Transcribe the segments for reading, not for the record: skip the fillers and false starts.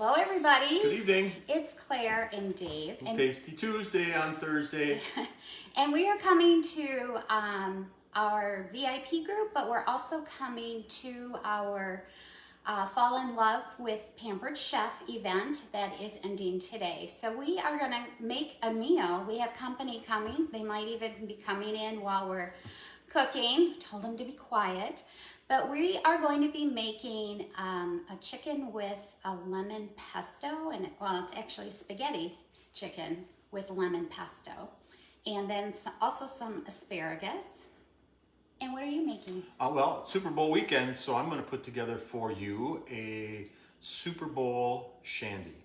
Hello, everybody. Good evening. It's Claire and Dave. And Tasty Tuesday on Thursday. and we are coming to our VIP group, but we're also coming to our Fall in Love with Pampered Chef event that is ending today. So we are going to make a meal. We have company coming. They might even be coming in while we're cooking. Told them to be quiet. But we are going to be making a chicken with a lemon pesto, and well, it's actually spaghetti chicken with lemon pesto, and then also some asparagus. And what are you making? Well, it's Super Bowl weekend, so I'm going to put together for you a Super Bowl Shandy.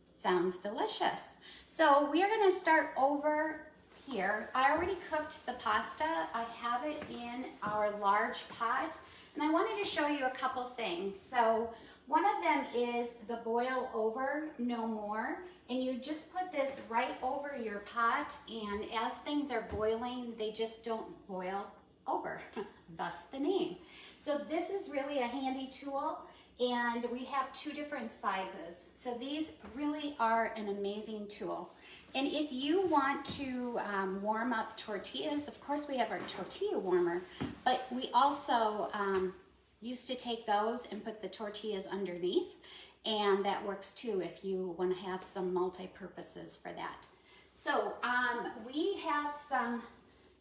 Sounds delicious. So we are going to start over here. I already cooked the pasta. I have it in our large pot, and I wanted to show you a couple things. So one of them is the boil over no more, and you just put this right over your pot, and as things are boiling, they just don't boil over, thus the name. So this is really a handy tool, and we have two different sizes. So these really are an amazing tool. And if you want to warm up tortillas, of course we have our tortilla warmer, but we also used to take those and put the tortillas underneath, and that works too if you want to have some multi-purposes for that. So we have some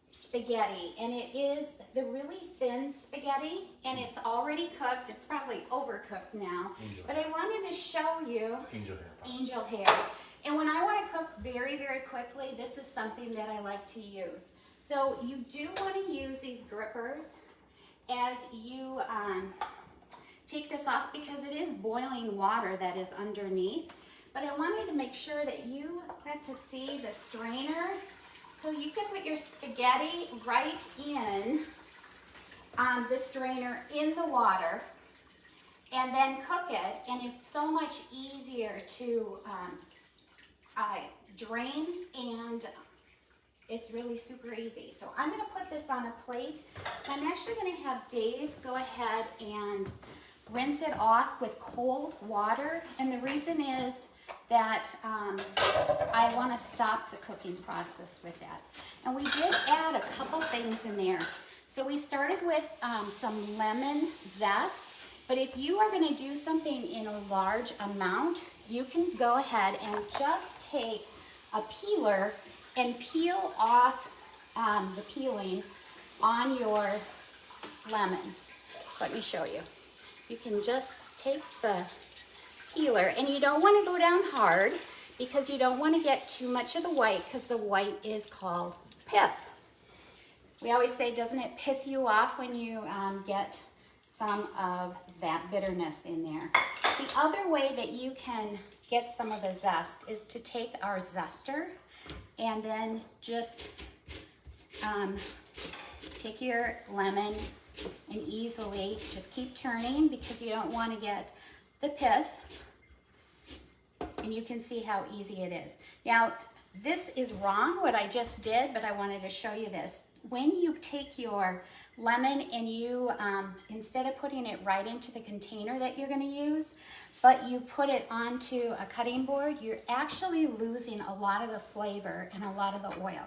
spaghetti, and it is the really thin spaghetti, and it's already cooked. It's probably overcooked now, but I wanted to show you angel hair. And when I want to cook very, very quickly, this is something that I like to use. So you do want to use these grippers as you take this off, because it is boiling water that is underneath. But I wanted to make sure that you got to see the strainer. So you can put your spaghetti right in the strainer in the water and then cook it, and it's so much easier to drain, and it's really super easy. So I'm going to put this on a plate. I'm actually going to have Dave go ahead and rinse it off with cold water, and the reason is that I want to stop the cooking process with that. And we did add a couple things in there. So we started with some lemon zest, but if you are going to do something in a large amount, you can go ahead and just take a peeler and peel off the peeling on your lemon. So let me show you. You can just take the peeler, and you don't want to go down hard because you don't want to get too much of the white, because the white is called pith. We always say, doesn't it pith you off when you get some of that bitterness in there? The other way that you can get some of the zest is to take our zester and then just take your lemon and easily just keep turning, because you don't want to get the pith, and you can see how easy it is. Now, this is wrong what I just did, but I wanted to show you this. When you take your lemon and you, instead of putting it right into the container that you're going to use, but you put it onto a cutting board, you're actually losing a lot of the flavor and a lot of the oil.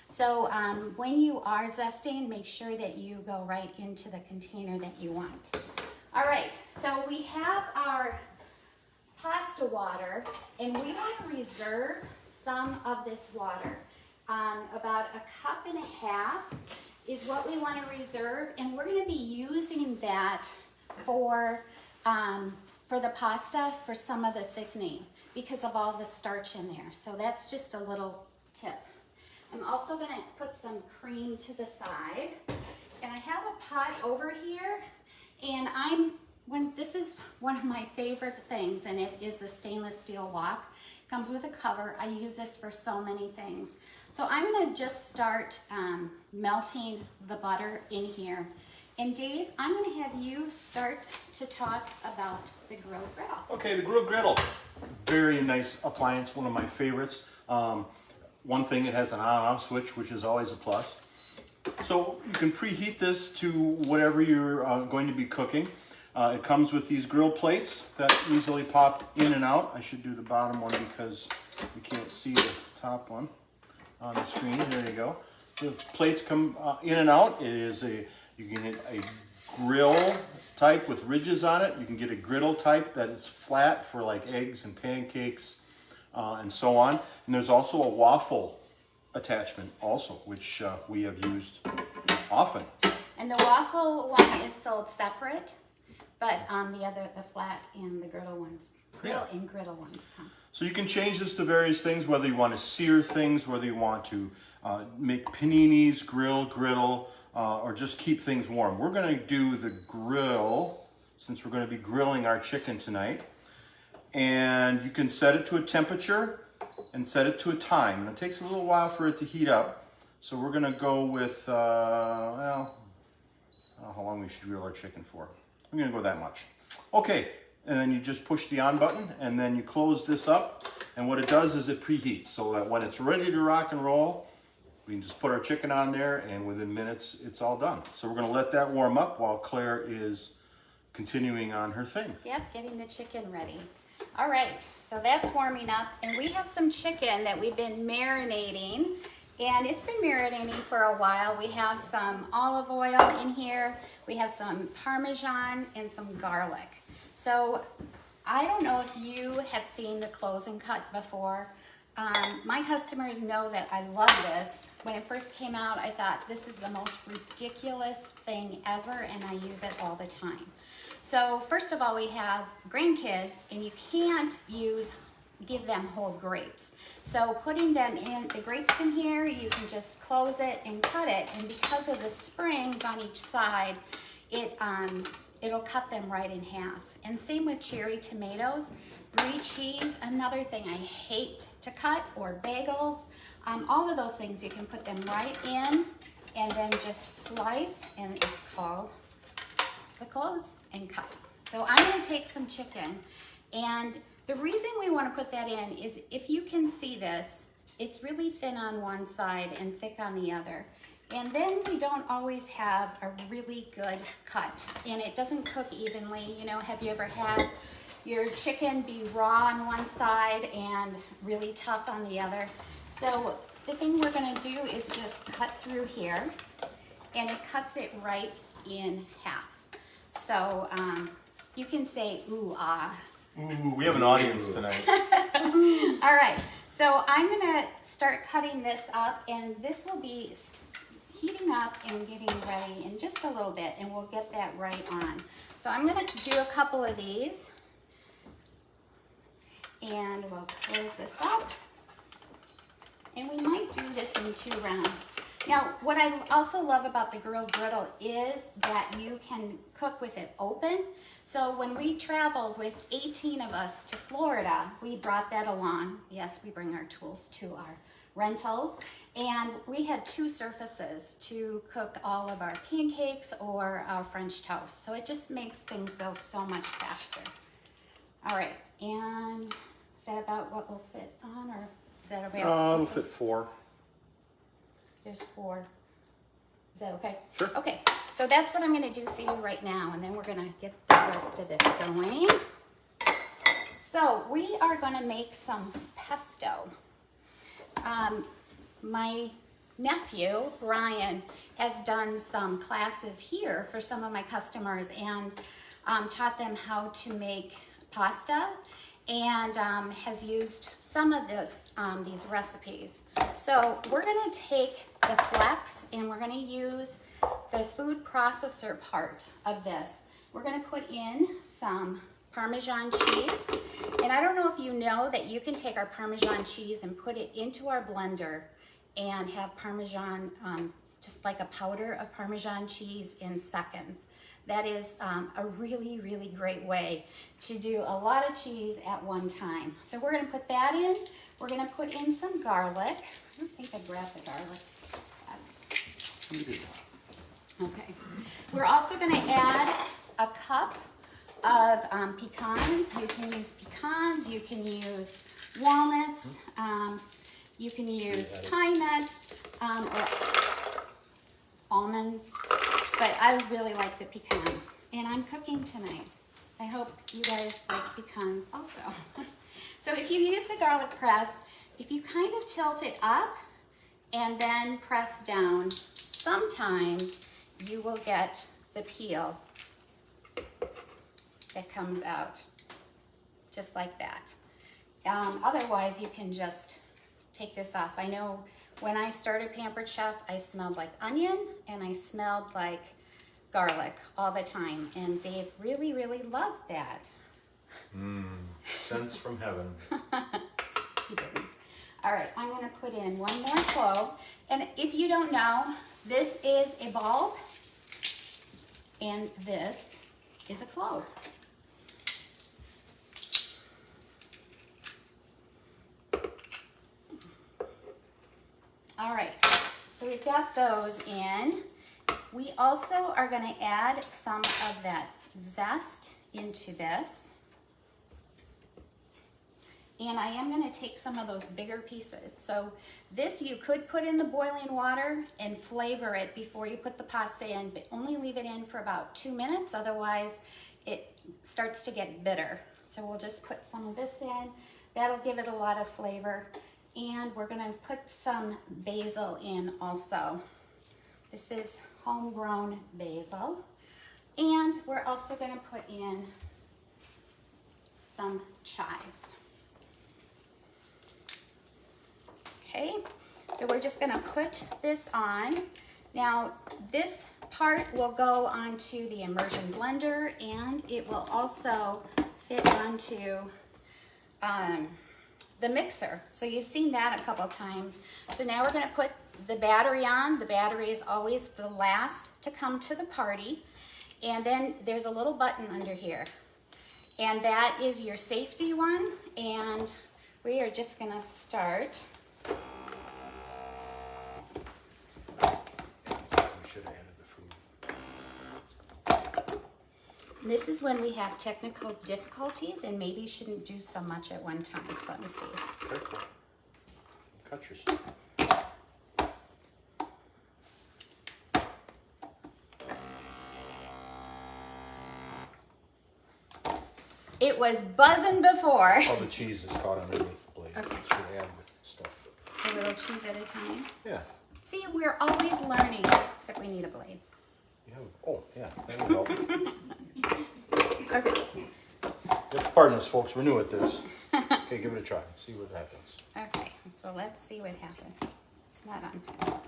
So when you are zesting, make sure that you go right into the container that you want. All right, so we have our pasta water, and we want to reserve some of this water. About a cup and a half is what we want to reserve, and we're going to be using that for the pasta, for some of the thickening, because of all the starch in there. So that's just a little tip. I'm also going to put some cream to the side, and I have a pot over here, and this is one of my favorite things, and it is a stainless steel wok. Comes with a cover. I use this for so many things. So I'm going to just start melting the butter in here. And Dave, I'm going to have you start to talk about the grill griddle. Okay, the grill griddle. Very nice appliance, one of my favorites. One thing, it has an on-off switch, which is always a plus. So you can preheat this to whatever you're going to be cooking. It comes with these grill plates that easily pop in and out. I should do the bottom one because you can't see the top one on the screen. There you go. The plates come in and out. You can get a grill type with ridges on it. You can get a griddle type that is flat for like eggs and pancakes and so on. And there's also a waffle attachment also, which we have used often. And the waffle one is sold separate, but the flat and the griddle ones, griddle ones come. So you can change this to various things, whether you want to sear things, whether you want to make paninis, griddle, or just keep things warm. We're going to do the grill, since we're going to be grilling our chicken tonight. And you can set it to a temperature and set it to a time. And it takes a little while for it to heat up. So we're going to go with, well, I don't know how long we should grill our chicken for. I'm going to go that much. Okay, and then you just push the on button and then you close this up. And what it does is it preheats so that when it's ready to rock and roll, we can just put our chicken on there and within minutes it's all done. So we're going to let that warm up while Claire is continuing on her thing. Yep, getting the chicken ready. All right, so that's warming up, and we have some chicken that we've been marinating, and it's been marinating for a while. We have some olive oil in here, we have some Parmesan and some garlic. So I don't know if you have seen the close and cut before. My customers know that I love this. When it first came out, I thought this is the most ridiculous thing ever, and I use it all the time. So first of all, we have grandkids, and you can't give them whole grapes. So putting them in, the grapes in here, you can just close it and cut it. And because of the springs on each side, it'll cut them right in half. And same with cherry tomatoes, brie cheese, another thing I hate to cut, or bagels. All of those things, you can put them right in and then just slice, and it's called the close and cut. So I'm going to take some chicken, and the reason we want to put that in is if you can see this, it's really thin on one side and thick on the other. And then we don't always have a really good cut, and it doesn't cook evenly. You know, have you ever had your chicken be raw on one side and really tough on the other? So the thing we're going to do is just cut through here, and it cuts it right in half. So you can say, ooh, ah. Ooh, we have an audience tonight. All right, so I'm gonna start cutting this up, and this will be heating up and getting ready in just a little bit, and we'll get that right on. So I'm gonna do a couple of these, and we'll close this up. And we might do this in 2 rounds. Now, what I also love about the grilled griddle is that you can cook with it open. So when we traveled with 18 of us to Florida, we brought that along. Yes, we bring our tools to our rentals. And we had 2 surfaces to cook all of our pancakes or our French toast. So it just makes things go so much faster. All right, and is that about what will fit on, or is that okay? It'll fit 4. There's 4. Is that okay? Sure. Okay, so that's what I'm going to do for you right now, and then we're going to get the rest of this going. So we are going to make some pesto. My nephew, Brian, has done some classes here for some of my customers and taught them how to make pasta, and has used some of these recipes. So we're gonna take the flex, and we're gonna use the food processor part of this. We're gonna put in some Parmesan cheese. And I don't know if you know that you can take our Parmesan cheese and put it into our blender and have Parmesan, just like a powder of Parmesan cheese in seconds. That is a really, really great way to do a lot of cheese at one time. So we're gonna put that in. We're gonna put in some garlic. I don't think I grabbed the garlic. Yes. Okay. We're also gonna add a cup of pecans. You can use pecans, you can use walnuts, you can use pine nuts, or almonds, but I really like the pecans. and I'm cooking tonight. I hope you guys like pecans also. So if you use the garlic press, if you kind of tilt it up and then press down, sometimes you will get the peel that comes out, just like that. Otherwise, you can just take this off. I know when I started Pampered Chef, I smelled like onion and I smelled like garlic all the time, and Dave really, really loved that. Scents from heaven. He didn't. All right, I'm gonna put in one more clove. And if you don't know, this is a bulb and this is a clove. All right, so we've got those in. We also are gonna add some of that zest into this. And I am gonna take some of those bigger pieces. So this you could put in the boiling water and flavor it before you put the pasta in, but only leave it in for about 2 minutes, otherwise it starts to get bitter. So we'll just put some of this in. That'll give it a lot of flavor. And we're gonna put some basil in also. This is homegrown basil. And we're also gonna put in some chives. Okay, so we're just gonna put this on. Now, this part will go onto the immersion blender, and it will also fit onto the mixer. So you've seen that a couple times. So now we're gonna put the battery on. The battery is always the last to come to the party. And then there's a little button under here. And that is your safety one. And we are just gonna start. Should have added the food. This is when we have technical difficulties and maybe shouldn't do so much at one time. So let me see. Careful. Cut yourself. It was buzzing before. All the cheese is caught underneath the blade. Okay. Should add the stuff. A little cheese at a time. Yeah. See, we're always learning, except we need a blade. You have, oh, yeah. That would help. Okay. You have to pardon us, folks. We're new at this. Okay, give it a try. See what happens. Okay, so let's see what happened. It's not on time.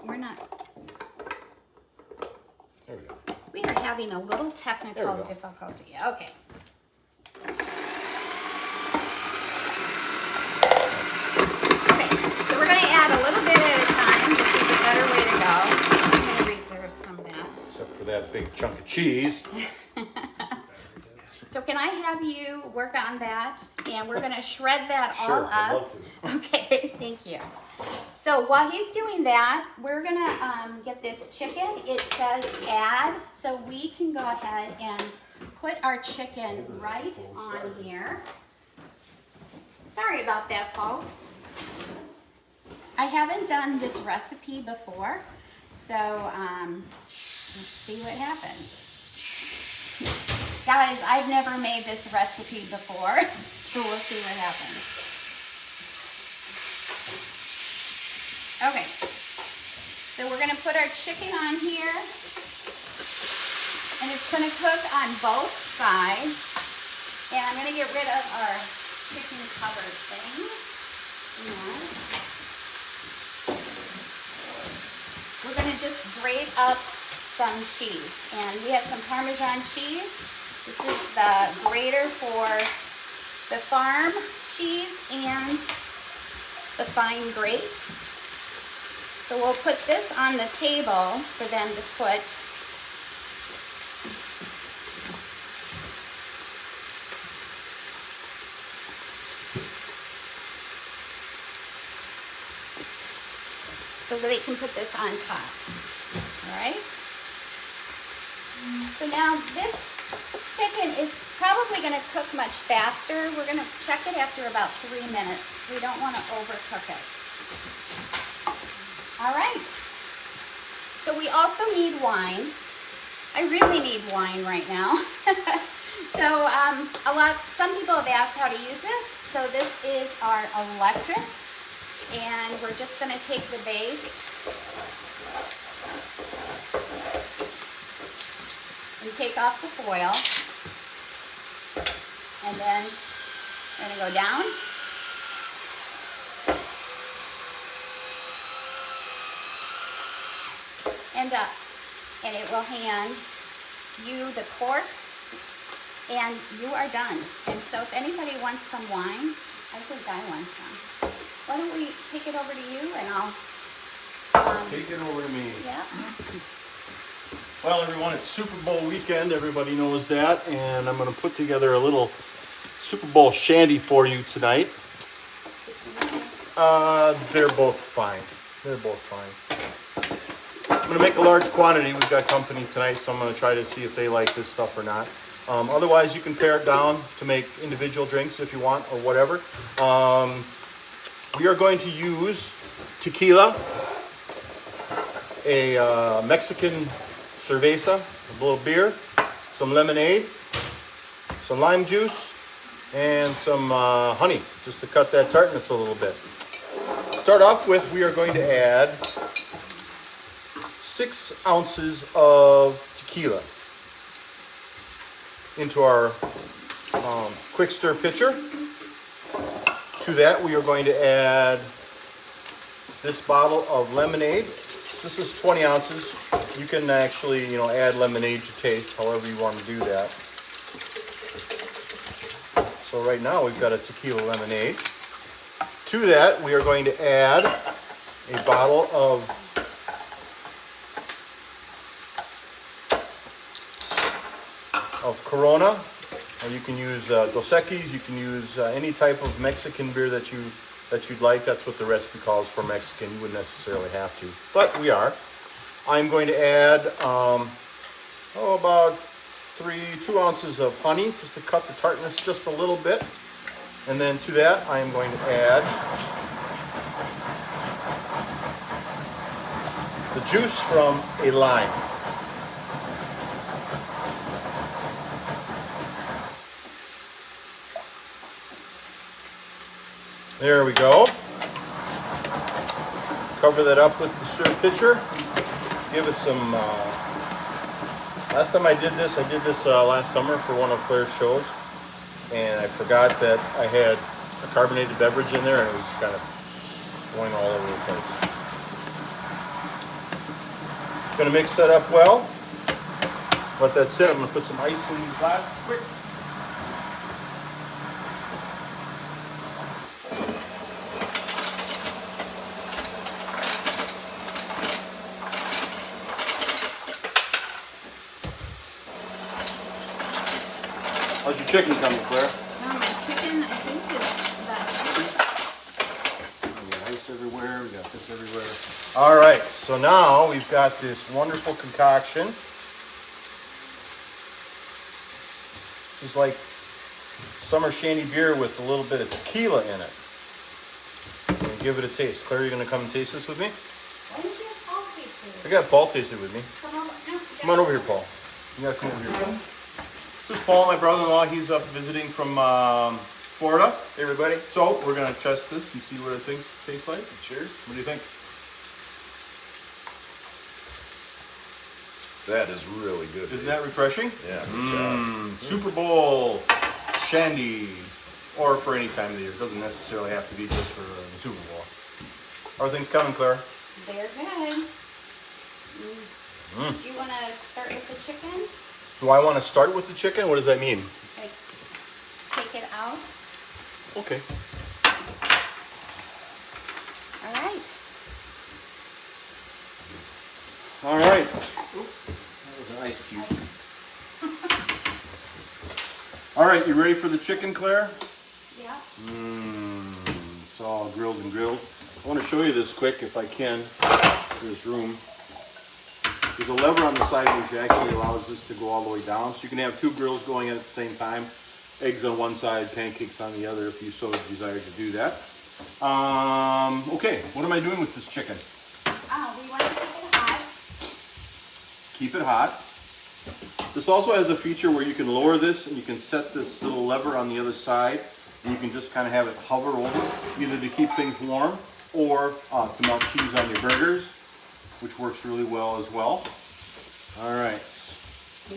We're not. There we go. We are having a little There technical we go. difficulty. Okay. Okay, so we're gonna add a little bit at a time. This is a better way to go. I'm gonna reserve some of that. Except for that big chunk of cheese. So can I have you work on that? And we're gonna shred that all Sure, up. I'd love to. Okay, thank you. So while he's doing that, we're gonna get this chicken. It says add, so we can go ahead and put our chicken right on here. Sorry about that, folks. I haven't done this recipe before, so let's see what happens. Guys, I've never made this recipe before, so we'll see what happens. Okay, so we're gonna put our chicken on here, and it's gonna cook on both sides. And I'm gonna get rid of our chicken covered things. And we're gonna just grate up some cheese. And we have some Parmesan cheese. This is the grater for the farm cheese and the fine grate. So we'll put this on the table for them to put so that they can put this on top. All right. So now this chicken is probably going to cook much faster. We're going to check it after about 3 minutes. We don't want to overcook it. All right. So we also need wine. I really need wine right now. So some people have asked how to use this. So this is our electric, and we're just going to take the base and take off the foil, and then we're going to go down. And up, and it will hand you the cork, and you are done. And so if anybody wants some wine, I think I want some. Why don't we take it over to you, and I'll take it over to me. Yeah. Well, everyone, it's Super Bowl weekend. Everybody knows that, and I'm going to put together a little Super Bowl shandy for you tonight. They're both fine. They're both fine. I'm going to make a large quantity. We've got company tonight, so I'm going to try to see if they like this stuff or not. Otherwise, you can pare it down to make individual drinks if you want, or whatever. We are going to use tequila, a Mexican cerveza, a little beer, some lemonade, some lime juice, and some honey, just to cut that tartness a little bit. Start off with, we are going to add 6 ounces of tequila into our quick stir pitcher. To that, we are going to add this bottle of lemonade. This is 20 ounces. You can actually, add lemonade to taste, however you want to do that. So right now we've got a tequila lemonade. To that, we are going to add a bottle of Corona. You can use Dos Equis. You can use any type of Mexican beer that you'd like. That's what the recipe calls for Mexican. You wouldn't necessarily have to, but we are. I'm going to add about 2 ounces of honey, just to cut the tartness just a little bit. And then to that, I am going to add the juice from a lime. There we go. Cover that up with the stir pitcher. Give it some, last time I did this last summer for one of Claire's shows, and I forgot that I had a carbonated beverage in there, and it was just kind of going all over the place. Gonna mix that up well. Let that sit. I'm gonna put some ice in these glasses quick. How's your chicken coming, Claire? My chicken, I think, is about We got ice everywhere. We got this everywhere. All right. So now we've got this wonderful concoction. This is like summer shandy beer with a little bit of tequila in it. And give it a taste. Claire, you gonna come and taste this with me? Why don't you have Paul taste it? I got Paul taste it with me. Come over. No, Come on over here, Paul. You gotta come over here, Paul. This is Paul, my brother-in-law. He's up visiting from Florida. Hey, everybody. So we're gonna test this and see what it tastes like. Cheers. What do you think? That is really good. Isn't that refreshing? Yeah, good job. Super Bowl Shandy, or for any time of the year. It doesn't necessarily have to be just for the Super Bowl. How are things coming, Claire? they're good. Do you want to start with the chicken? Do I want to start with the chicken? What does that mean? Like, take it out. Okay. All right. All right. Oops, that was an ice cube. All right, you ready for the chicken, Claire? Yeah. It's all grilled and grilled. I want to show you this quick if I can. There's room. There's a lever on the side which actually allows this to go all the way down. So you can have two grills going at the same time. Eggs on one side, pancakes on the other if you so desire to do that. Okay, what am I doing with this chicken? We want to keep it hot. Keep it hot. This also has a feature where you can lower this and you can set this little lever on the other side and you can just kind of have it hover over, either to keep things warm or to melt cheese on your burgers, which works really well as well. All right.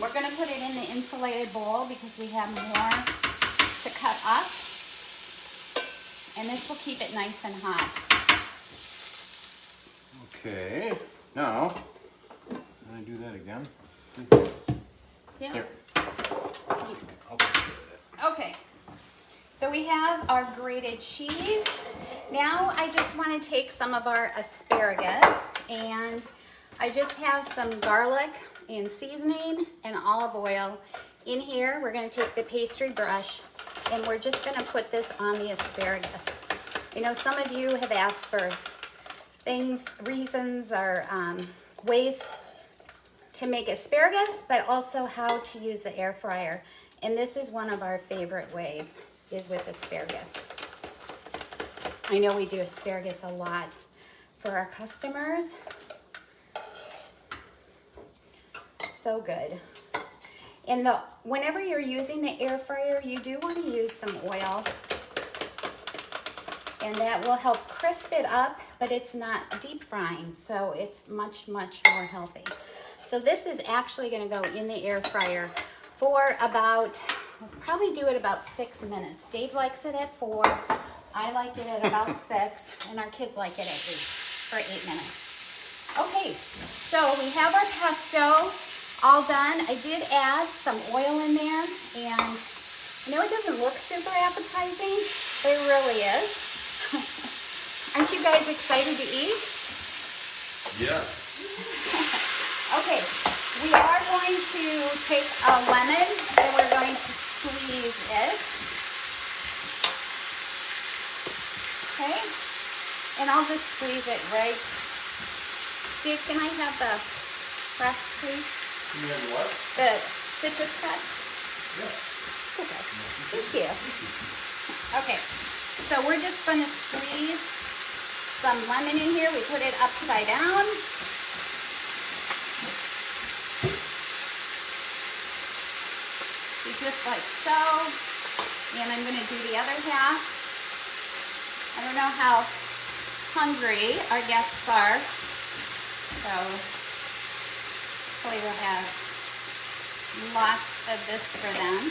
We're going to put it in the insulated bowl because we have more to cut up. And this will keep it nice and hot. Okay, now, can I do that again? Yeah. Here. Okay. So we have our grated cheese. Now I just want to take some of our asparagus, and I just have some garlic and seasoning and olive oil in here. We're going to take the pastry brush and we're just going to put this on the asparagus. You know, some of you have asked for things, reasons, or ways to make asparagus, but also how to use the air fryer. And this is one of our favorite ways, is with asparagus. I know we do asparagus a lot for our customers. So good. And whenever you're using the air fryer, you do want to use some oil, and that will help crisp it up, but it's not deep frying, so it's much, much more healthy. So this is actually going to go in the air fryer for about, we'll probably do it about 6 minutes. Dave likes it at 4, I like it at about 6, and our kids like it at 8, for 8 minutes. Okay, so we have our pesto all done. I did add some oil in there, and I know it doesn't look super appetizing, but it really is. Aren't you guys excited to eat? Yeah. Okay, we are going to take a lemon and we're going to squeeze it. Okay, and I'll just squeeze it right. Steve, can I have the press, please? You have what? The citrus press? Yeah. It's okay. Thank you. Okay, so we're just going to squeeze some lemon in here. We put it upside down. Just like so. And I'm going to do the other half. I don't know how hungry our guests are, so hopefully we'll have lots of this for them.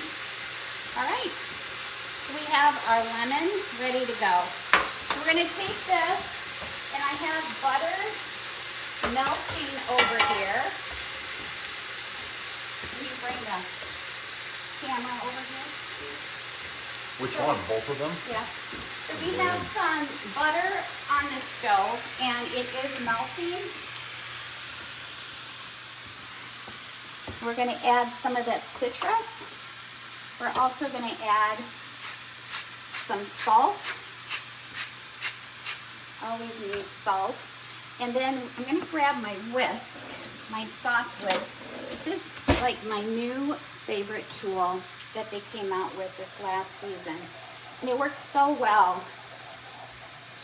All right, so we have our lemon ready to go. So we're going to take this, and I have butter melting over here. Can you bring the camera over here? Which one? Both of them? Yeah. So we have some butter on the stove, and it is melting. We're going to add some of that citrus. We're also going to add some salt. Always need salt. And then I'm going to grab my whisk, my sauce whisk. This is like my new favorite tool that they came out with this last season. And it works so well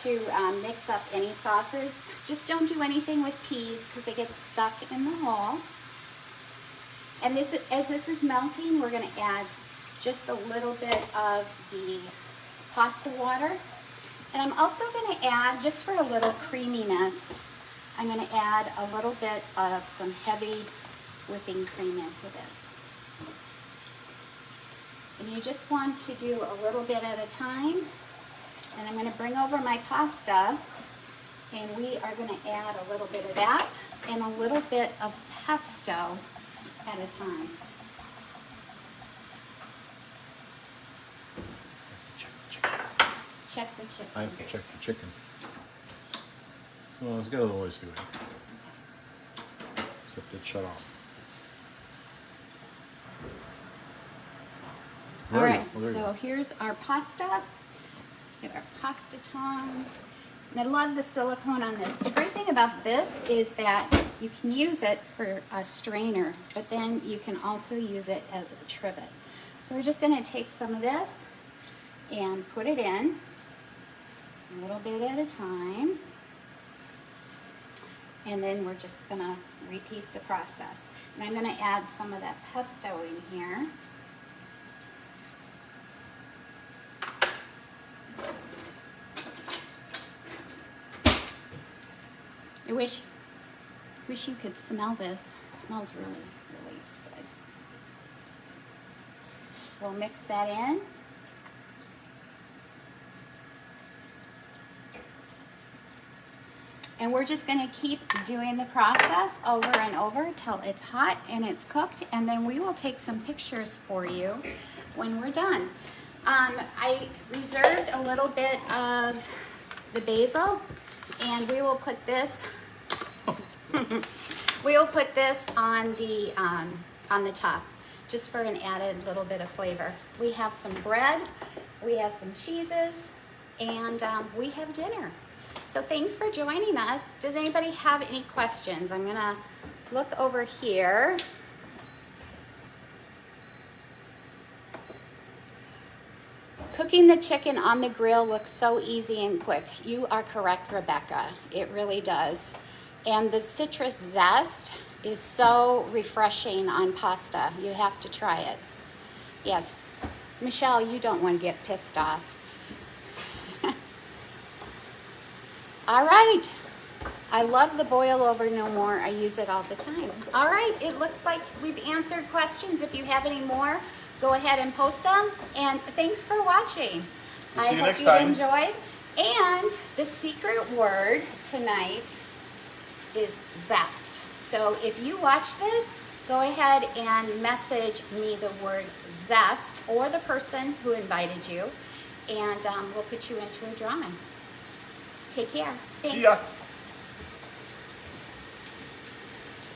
to mix up any sauces. Just don't do anything with peas because they get stuck in the hole. And this, as this is melting, we're going to add just a little bit of the pasta water. And I'm also going to add, just for a little creaminess, I'm going to add a little bit of some heavy whipping cream into this. And you just want to do a little bit at a time. And I'm going to bring over my pasta, and we are going to add a little bit of that and a little bit of pesto at a time. Check the chicken. I have to check the chicken. Well, it's got other ways to do it. Except it's shut off. All There you right, go. There you so go. here's our pasta. Get our pasta tongs. And I love the silicone on this. The great thing about this is that you can use it for a strainer, but then you can also use it as a trivet. So we're just going to take some of this and put it in. a little bit at a time. And then we're just gonna repeat the process. And I'm gonna add some of that pesto in here. I wish you could smell this. It smells really, really good. So we'll mix that in. And we're just gonna keep doing the process over and over till it's hot and it's cooked, and then we will take some pictures for you when we're done. I reserved a little bit of the basil, and we will put this on the top, just for an added little bit of flavor. We have some bread, we have some cheeses, and we have dinner. So thanks for joining us. Does anybody have any questions? I'm gonna look over here. Cooking the chicken on the grill looks so easy and quick. You are correct, Rebecca. It really does. And the citrus zest is so refreshing on pasta. You have to try it. Yes, Michelle, you don't want to get pissed off. All right. I love the boil over no more. I use it all the time. All right, it looks like we've answered questions. If you have any more, go ahead and post them. And thanks for watching. We'll I see you hope next you time. enjoyed. And the secret word tonight is zest. So if you watch this, go ahead and message me the word zest or the person who invited you, and we'll put you into a drawing. Take care. Thanks. See ya.